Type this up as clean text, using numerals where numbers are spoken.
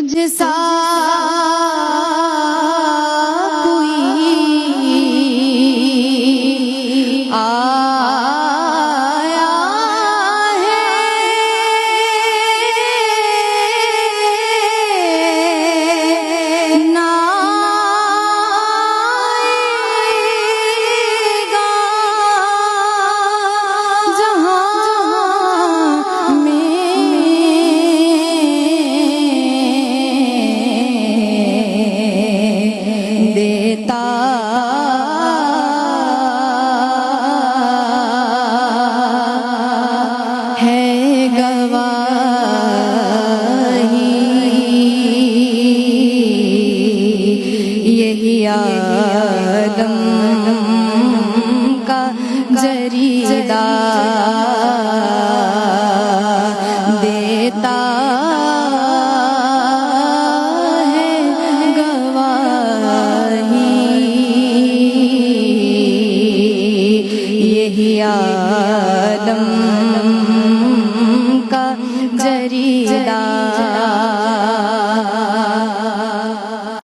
मुझसा कोई आया है, ना आएगा जहाँ में देता है गवाही। यही आदम का जरीदा देता है गवाही। यही आदम का जरीदा